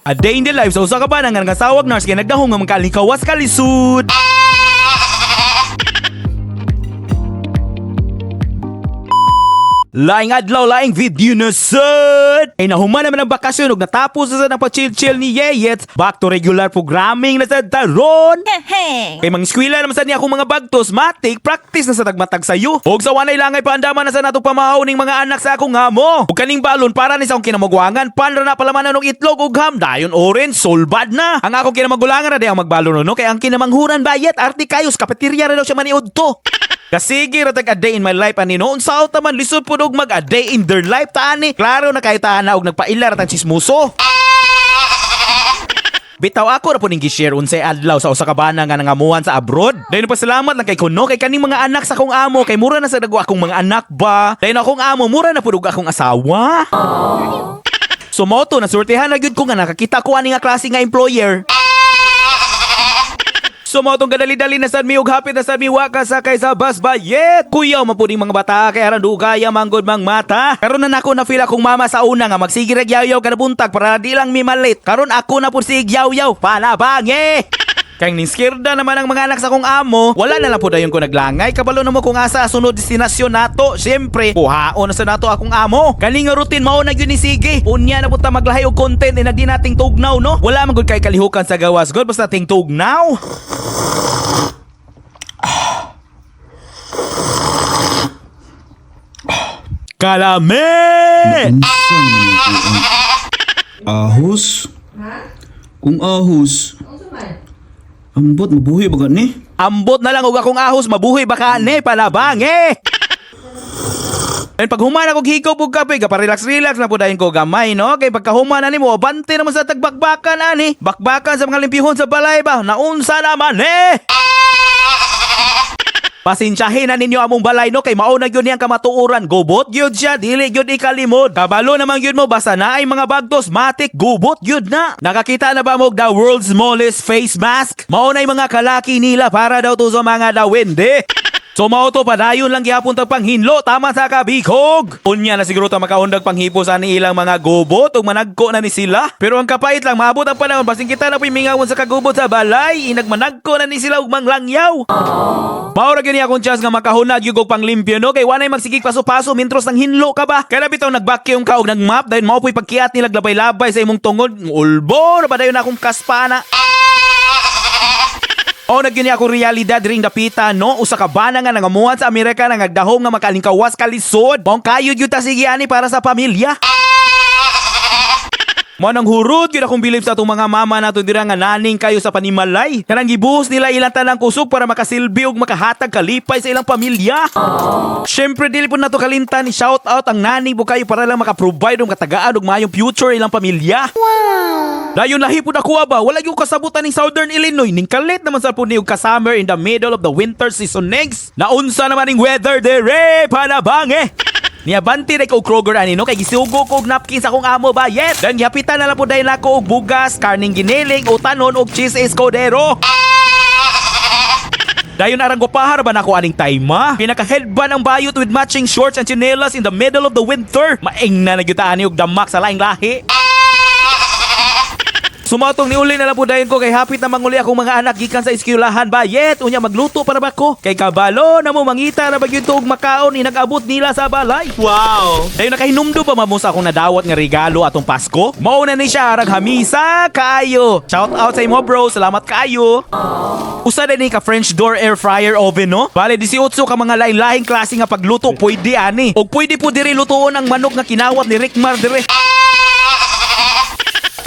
A day in the life sa usa ka bana nga ngasawag nurse kay nagdahong nga magkalikawas kalisud. Laing adlaw, laing video na sad! Ay nahuman naman ang bakasyon ug natapos na sa ng pa-chill-chill ni Yeyet. Back to regular programming na sa taron! Kay mga eskwela naman sa niya akong mga bagtos, matik, practice na sa tagmatag sayo. Og sa wanay langay paandaman na sa natong pamahaw ning mga anak sa akong amo. Ug kaning balon para ni sa akong kinamagwangan, panra na palamanan og itlog ug ham, dayon orange, solbad na. Ang akong kinamagulangan na di ang magbalon no, kay ang kinamanghuran bayet, arte kayos, kafeterya na daw siya maniud to. Kasigi ratag a day in my life ani noon sa out man lisod pud og mag a day in their life taani. Klaro na kay taana og nagpaila ratang chismoso. Bitaw ako ra po ning gi-share unsay adlaw sa usa ka bana nga nangamuhan sa abroad. Dayon pasalamat lang kay kuno kay kaning mga anak sa akong amo kay mura na sa dago akong mga anak ba. Dayon akong amo mura na pud og akong asawa. Sumoto na sortehan na gyud ko nga nakakita ko ani nga klase nga employer. Sumotong kadali-dali na sad mi ug hapit na sad mi waka sakay sa bus bayet. Kuyaw man pud mga bata kay aran dugaya manggod mang mata. Karon na nako na feel akong mama sa una nga magsige rag yaw-yaw kada buntag para di lang mi malit. Karon ako na pud sig yaw-yaw panabangi. Kaya niskirda naman ang mga anak sa akong amo, wala na lang po dayon ko naglangay. Kabalo na mo kung asa sunod destinasyon nato. Siyempre, kuhaon na sa nato akong amo. Kani nga routine mao na yun ni sige. Unya na po ta maglahi og content na di nating tugnaw no. Wala man gud kay kalihukan sa gawas god basta ting tugnaw. Kalame! Ahos? Kung ahos, ambot mabuhi ba ni? Ambot na lang og akong ahos mabuhi baka ne palabangi. And pag humana kog hikaw pug kape, kapar-relax-relax na po dayon ko gamay, no? Kay pagkahumana nimo, abante naman sa tagbakbakan ani. Bakbakan sa mga limpihon sa balay ba? Naunsa naman eh! Pasensyahin na ninyo among balay no kay mao na gyud niyang kamatuoran. Gubot gyud siya, dili gyud ikalimod. Kabalo naman gyud mo basta na ay mga bagtos matik gubot gyud na. Nakakita na ba mo the world's smallest face mask? Mao na mga kalaki nila para daw to sa mga dawende. So mao to padayon lang gihapon tag panghinlo tama sa kabikog. Unya na siguro ta makaundag panghipo sa ni ilang mga gubot ug managko na ni sila. Pero ang kapait lang maabot ang panahon basing kita na po'y mingawon sa kagubot sa balay, inagmanagko na ni sila ug manglangyaw. Maura gani akong chance nga makahunag yung og panglimpyo no kay wanay magsigig paso-paso mintros nang hinlo ka ba. Kaya bitaw nagvacuum ka og nagmap dahil mao po'y pagkiat nila labay-labay sa imong tungod. Ulbo na ba dayon akong kaspana. O nagini ako realidad ring dapita no usa ka bana nga nangamuhan sa Amerika nga nagdahom nga makalingkawas kalisod. Mao kayod gyud ta sige ani para sa pamilya. Mo nang hurot gyud akong bilib sa atong mga mama nato dira nga naning kayo sa panimalay. Kanang gibuhos nila ilang tanang kusog para makasilbi og makahatag kalipay sa ilang pamilya. Syempre dili pud nato kalimtan ni shout out ang naning po kayo para lang maka-provide og katagaan og maayong future ilang pamilya. Wow. Dayon lahi pud ako ba, wala gyud kasabutan ning Southern Illinois ning kalit naman sa pud ni og ka-summer in the middle of the winter season next. Naunsa naman ning weather dere panabangi. Niabanti na ko Kroger ani no kay gisugo ko og napkin sa akong amo bayet. Dan gihapitan na lang po dahil ako og bugas, karning giniling, utanon og cheese escudero. Dayon arang gopahar ba nako aning tayma? Pinaka-headband ang bayot with matching shorts and chinelas in the middle of the winter. Maing na nagyuta ani og damak sa laing lahi. Sumatong niuli na lang po dayon ko kay hapit na manguli akong mga anak gikan sa eskwelahan bayet. Unya magluto para ba ko? Kay kabalo na mo mangita na bagyud og makaon ni nag-abot nila sa balay. Wow! Dayon nakahinumdo pa mamo sa akong nadawat nga regalo atong Pasko. Mao na ni siya arang hamisa kaayo. Shout out sa imo bro, salamat kaayo. Usa din ni ka French door air fryer oven no. Bale 18 ka mga lain-lahing klase nga pagluto pwede ani. Og pwede po diri lutoon ang manok nga kinawat ni Rickmar dire.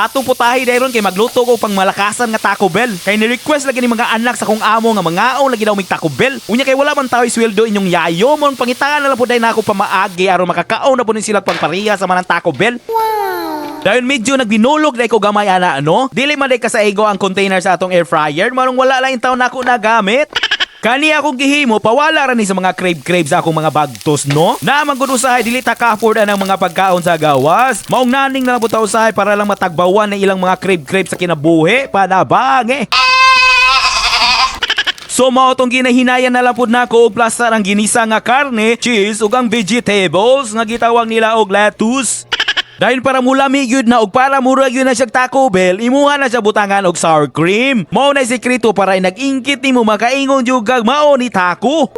Atong putahi dayron kay magluto ko pang malakasan nga Taco Bell. Kay ni-request lagi ni mga anak sa kong amo nga mangaon lagi daw mig Taco Bell. Unya kay wala man tawo sweldo inyong yayo mon pangitangan na lang pud day nako pamaagi aron makakaon na pud sila pagpariya sa manang Taco Bell. Wow. Dayon medyo nagbinulog day ko gamay ana no. Dili man day kasaigo ang container sa atong air fryer, marong wala lang taw nako na gamit. Kani akong gihimo pawala ra ni sa mga crave sa akong mga bagtos no. Na magud usahay dili ta ka-afford ang mga pagkaon sa gawas. Maong naning na lang buta usahay para lang matagbawan na ilang mga crave sa kinabuhi panabangi. So mao tong ginahinayan na lang pud nako og plaster ang ginisa nga karne, cheese ug ang vegetables nga gitawag nila og lettuce. Dahil para mulami yun na og para murag yun na siya Taco Bell, imuha na siya butangan og sour cream. Mao na sekreto para nag-ingkit nimo makaingon jud kag mao ni Taco.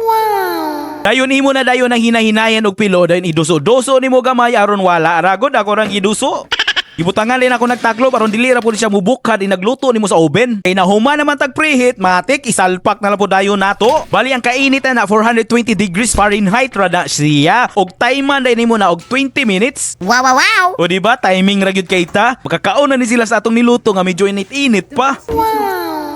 Dayon imo na dayon ang hinahinayan og pilo dayon iduso-duso nimo gamay aron wala aragod ako rang iduso. Ibutangan din ako nagtaklo aron dili ra pud siya mubukad nagluto nimo sa oven. Kay nahuman naman tag preheat, matik isalpak na lang po dayon nato. Bali ang kainit na 420 degrees Fahrenheit ra na siya. Og timean day nimo na og 20 minutes. Wow, wow, wow! O di ba timing ra gyud kay ta. Makakaon na ni sila sa atong niluto nga medyo init-init pa.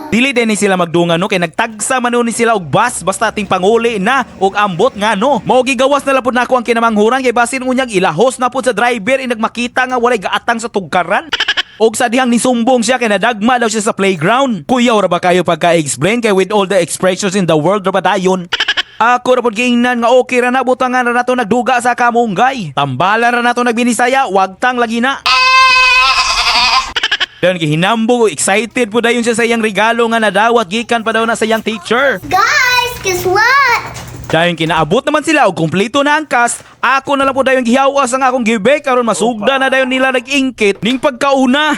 Dili din ni sila magdungan no kay nagtagsa man ni sila og bus basta ating panguli na og ambot nga no. Mao gigawas na lapod nako ang kinamanghuran kay basin unyag ilahos na pud sa driver nagmakita nga walay gaatang sa tugkaran. Og sa dihang nisumbong siya kay nadagma daw siya sa playground. Kuyaw ra ba kayo pagka-explain kay with all the expressions in the world ra ba dayon? Ako ra pud giingnan nga okay ra na butangan ra nato nagduga sa kamunggay. Tambalan ra nato nagbinisaya, wag tang lagi na. Dayon gihinambog, excited po dayon siya sa iyang regalo nga nadawat gikan pa daw na sa iyang teacher. Guys, guess what? Dayon kinaabot naman sila og kumpleto na ang cast. Ako na lang po dayon gihawas ang akong gibek aron masugda na dayon nila nag-ingkit ning pagkauna.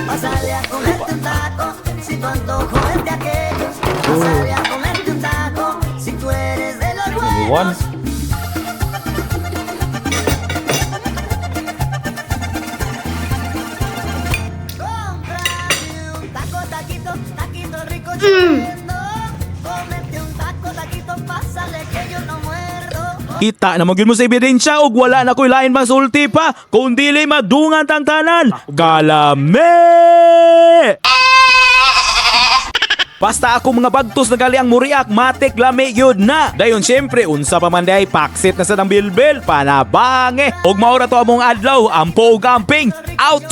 Pásale a comerte un taco, si tu antojo es de aquellos. Pásale a comerte un taco, si tú eres de los buenos. Cómprame un taco, taquito, taquito rico chupendo. Comete un taco, taquito, pásale que yo no muerdo. Kita na magyud mo sa ebidensya og wala na ko'y lain masulti pa kung dili madungan tang tanan. Galame! Basta ako mga bagtos na gali ang muriak, matik lami yun na. Dayon syempre, unsa pa man day, paksit na sa ng bilbil, panabange. Og maura to among adlaw, ampo og camping, out!